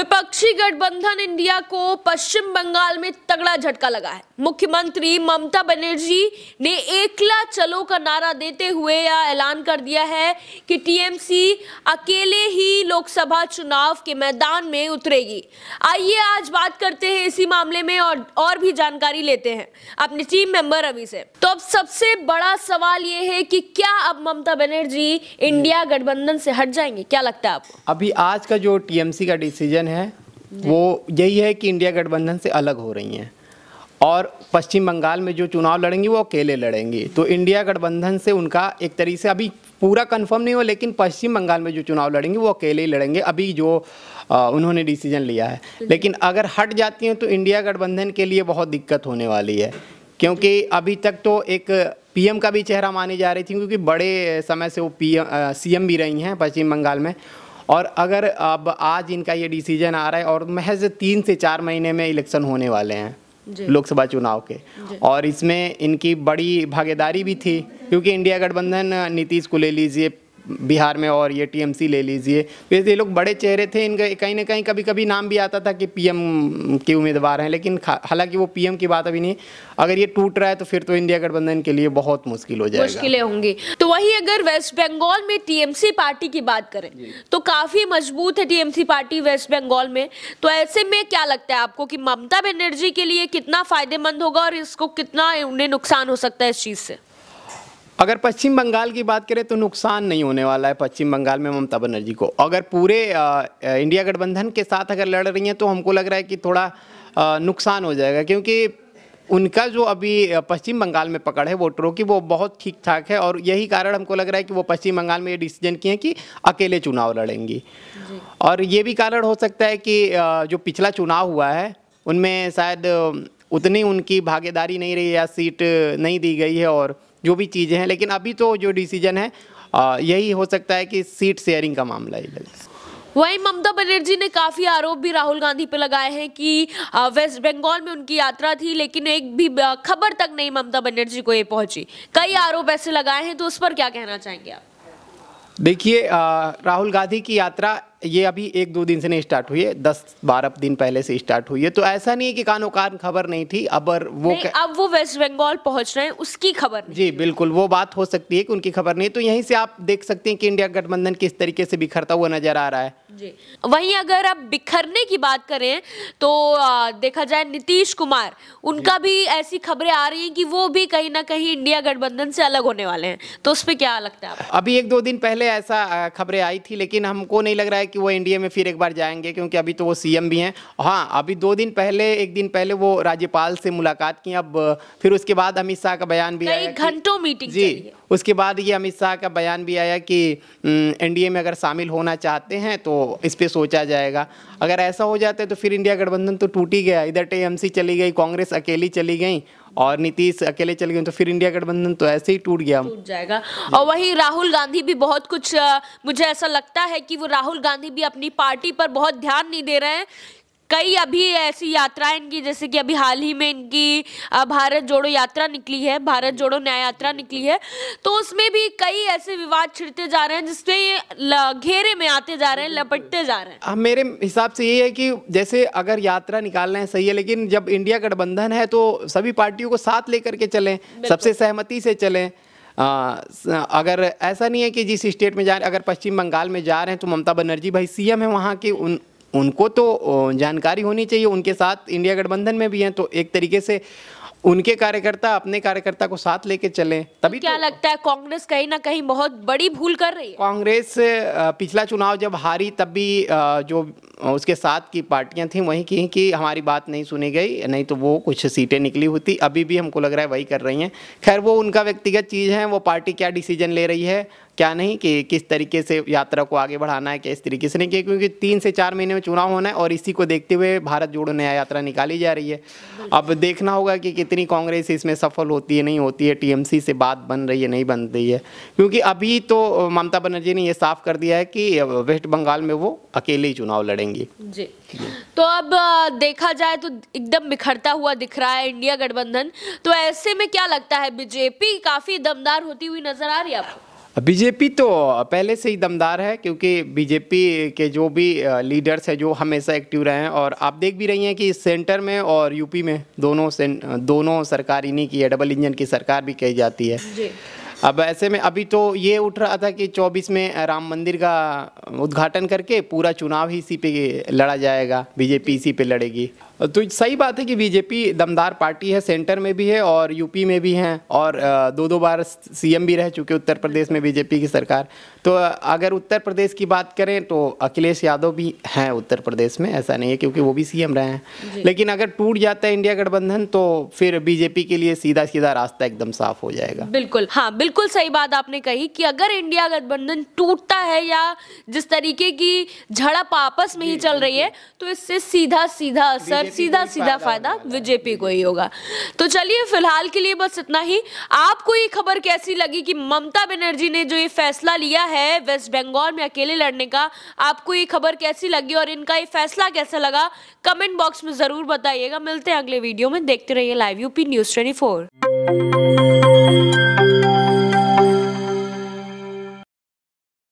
विपक्षी गठबंधन इंडिया को पश्चिम बंगाल में तगड़ा झटका लगा है। मुख्यमंत्री ममता बनर्जी ने एकला चलो का नारा देते हुए यह ऐलान कर दिया है कि टीएमसी अकेले ही लोकसभा चुनाव के मैदान में उतरेगी। आइए आज बात करते हैं इसी मामले में और भी जानकारी लेते हैं अपने टीम मेंबर रवि से। तो अब सबसे बड़ा सवाल यह है कि क्या अब ममता बनर्जी इंडिया गठबंधन से हट जाएंगे? क्या लगता है आपको? अभी आज का जो टीएमसी का डिसीजन है वो यही है कि इंडिया गठबंधन से अलग हो रही हैं और पश्चिम बंगाल में जो चुनाव लड़ेंगी वो अकेले लड़ेंगी। तो इंडिया गठबंधन से उनका एक तरीके से अभी पूरा कंफर्म नहीं हुआ, लेकिन पश्चिम बंगाल में जो चुनाव लड़ेंगे वो अकेले ही लड़ेंगे, अभी जो उन्होंने डिसीजन लिया है। लेकिन अगर हट जाती हैं तो इंडिया गठबंधन के लिए बहुत दिक्कत होने वाली है, क्योंकि अभी तक तो एक पीएम का भी चेहरा मानी जा रही थी, क्योंकि बड़े समय से वो सीएम भी रही हैं पश्चिम बंगाल में। और अगर अब आज इनका ये डिसीजन आ रहा है और महज 3 से 4 महीने में इलेक्शन होने वाले हैं लोकसभा चुनाव के, और इसमें इनकी बड़ी भागीदारी भी थी, क्योंकि इंडिया गठबंधन नीतीश को ले लीजिए बिहार में और ये टीएमसी ले लीजिए, तो ये लोग बड़े चेहरे थे। इनका कहीं ना कहीं कभी कभी नाम भी आता था कि पीएम के उम्मीदवार हैं, लेकिन हालांकि वो पीएम की बात अभी नहीं। अगर ये टूट रहा है तो फिर तो इंडिया गठबंधन के लिए बहुत मुश्किल हो जाएगा, मुश्किलें होंगी। तो वहीं अगर वेस्ट बंगाल में टीएमसी पार्टी की बात करें तो काफी मजबूत है टीएमसी पार्टी वेस्ट बंगाल में। तो ऐसे में क्या लगता है आपको कि ममता बनर्जी के लिए कितना फायदेमंद होगा और इसको कितना उन्हें नुकसान हो सकता है इस चीज से? अगर पश्चिम बंगाल की बात करें तो नुकसान नहीं होने वाला है पश्चिम बंगाल में ममता बनर्जी को। अगर पूरे इंडिया गठबंधन के साथ अगर लड़ रही हैं तो हमको लग रहा है कि थोड़ा नुकसान हो जाएगा, क्योंकि उनका जो अभी पश्चिम बंगाल में पकड़ है वोटरों की वो बहुत ठीक ठाक है, और यही कारण हमको लग रहा है कि वो पश्चिम बंगाल में ये डिसीजन किए कि अकेले चुनाव लड़ेंगी। और ये भी कारण हो सकता है कि जो पिछला चुनाव हुआ है उनमें शायद उतनी उनकी भागीदारी नहीं रही या सीट नहीं दी गई है और जो भी चीज़ें हैं, लेकिन अभी तो जो डिसीजन है यही हो सकता है कि सीट शेयरिंग का मामला ही लगे। वहीं ममता बनर्जी ने काफी आरोप भी राहुल गांधी पे लगाए हैं कि वेस्ट बंगाल में उनकी यात्रा थी, लेकिन एक भी खबर तक नहीं ममता बनर्जी को ये पहुंची। कई आरोप ऐसे लगाए हैं, तो उस पर क्या कहना चाहेंगे आप? देखिए, राहुल गांधी की यात्रा ये अभी 1-2 दिन से नहीं स्टार्ट हुई है, 10-12 दिन पहले से स्टार्ट हुई है। तो ऐसा नहीं है कि कानो कान खबर नहीं थी। अब वो वेस्ट बंगाल पहुंच रहे हैं, उसकी खबर नहीं। जी बिल्कुल, वो बात हो सकती है कि उनकी खबर नहीं। तो यहीं से आप देख सकते हैं कि इंडिया गठबंधन किस तरीके से बिखरता हुआ नजर आ रहा है। जी, वहीं अगर अब बिखरने की बात करें तो देखा जाए नीतीश कुमार, उनका भी ऐसी खबरें आ रही हैं कि वो भी कहीं ना कहीं इंडिया गठबंधन से अलग होने वाले हैं। तो उस पर क्या लगता है आपको? अभी 1-2 दिन पहले ऐसा खबरें आई थी, लेकिन हमको नहीं लग रहा है कि वो इंडिया में फिर एक बार जाएंगे, क्योंकि अभी तो वो सीएम भी हैं। हाँ, अभी 1 दिन पहले वो राज्यपाल से मुलाकात की। अब फिर उसके बाद अमित शाह का बयान भी आया, घंटों मीटिंग जी, उसके बाद ये अमित शाह का बयान भी आया कि एनडीए में अगर शामिल होना चाहते हैं तो इस पे सोचा जाएगा। अगर ऐसा हो जाता है तो फिर इंडिया गठबंधन तो टूट ही गया। इधर टीएमसी चली गई, कांग्रेस अकेली चली गई और नीतीश अकेले चले गए, तो फिर इंडिया गठबंधन तो ऐसे ही टूट जाएगा। और वहीं राहुल गांधी भी बहुत कुछ, मुझे ऐसा लगता है कि वो राहुल गांधी भी अपनी पार्टी पर बहुत ध्यान नहीं दे रहे हैं। कई अभी ऐसी यात्राएं इनकी, जैसे कि अभी हाल ही में इनकी भारत जोड़ो यात्रा निकली है, भारत जोड़ो न्याय यात्रा निकली है, तो उसमें भी कई ऐसे विवाद छिड़ते जा रहे हैं जिससे ये घेरे में आते जा रहे हैं, लपटते जा रहे हैं। मेरे हिसाब से ये है कि जैसे अगर यात्रा निकालना है सही है, लेकिन जब इंडिया गठबंधन है तो सभी पार्टियों को साथ लेकर के चलें, सबसे सहमति से चलें। अगर ऐसा नहीं है कि जिस स्टेट में जा रहे, अगर पश्चिम बंगाल में जा रहे हैं तो ममता बनर्जी भाई सीएम है वहाँ की, उनको तो जानकारी होनी चाहिए। उनके साथ इंडिया गठबंधन में भी हैं, तो एक तरीके से उनके कार्यकर्ता अपने कार्यकर्ता को साथ लेके चलें। तभी क्या लगता है कांग्रेस कहीं ना कहीं बहुत बड़ी भूल कर रही है? कांग्रेस पिछला चुनाव जब हारी तब भी जो उसके साथ की पार्टियां थीं वही की कि हमारी बात नहीं सुनी गई, नहीं तो वो कुछ सीटें निकली होती। अभी भी हमको लग रहा है वही कर रही हैं। खैर, वो उनका व्यक्तिगत चीज़ है, वो पार्टी क्या डिसीजन ले रही है क्या नहीं, कि किस तरीके से यात्रा को आगे बढ़ाना है, किस तरीके से नहीं, क्योंकि 3 से 4 महीने में चुनाव होना है और इसी को देखते हुए भारत जोड़ो न्याय यात्रा निकाली जा रही है। अब देखना होगा कि कितनी कांग्रेस इसमें सफल होती है नहीं होती है, टीएमसी से बात बन रही है नहीं बन रही है, क्योंकि अभी तो ममता बनर्जी ने ये साफ कर दिया है कि वेस्ट बंगाल में वो अकेले ही चुनाव लड़ेंगी। जी, तो अब देखा जाए तो एकदम बिखरता हुआ दिख रहा है इंडिया गठबंधन। तो ऐसे में क्या लगता है बीजेपी काफी दमदार होती हुई नजर आ रही है आपको? बीजेपी तो पहले से ही दमदार है, क्योंकि बीजेपी के जो भी लीडर्स हैं जो हमेशा एक्टिव रहे हैं, और आप देख भी रही हैं कि सेंटर में और यूपी में दोनों सरकार इन्हीं की है, डबल इंजन की सरकार भी कही जाती है जी। अब ऐसे में अभी तो ये उठ रहा था कि 24 में राम मंदिर का उद्घाटन करके पूरा चुनाव ही इसी पे लड़ा जाएगा, बीजेपी इसी पे लड़ेगी। तो सही बात है कि बीजेपी दमदार पार्टी है, सेंटर में भी है और यूपी में भी हैं, और दो बार सीएम भी रह चुके उत्तर प्रदेश में बीजेपी की सरकार। तो अगर उत्तर प्रदेश की बात करें तो अखिलेश यादव भी हैं उत्तर प्रदेश में, ऐसा नहीं है, क्योंकि वो भी सीएम रहे हैं। लेकिन अगर टूट जाता है इंडिया गठबंधन तो फिर बीजेपी के लिए सीधा सीधा रास्ता एकदम साफ हो जाएगा। बिल्कुल, हाँ, बिल्कुल सही बात आपने कही कि अगर इंडिया गठबंधन टूटता है या जिस तरीके की झड़प आपस में ही चल रही है, तो इससे सीधा सीधा असर, सीधा सीधा फायदा बीजेपी को ही होगा। तो चलिए फिलहाल के लिए बस इतना ही। आपको ये खबर कैसी लगी कि ममता बनर्जी ने जो ये फैसला लिया है वेस्ट बंगाल में अकेले लड़ने का, आपको ये खबर कैसी लगी और इनका ये फैसला कैसा लगा, कमेंट बॉक्स में जरूर बताइएगा। मिलते हैं अगले वीडियो में, देखते रहिए लाइव यूपी न्यूज़ 24।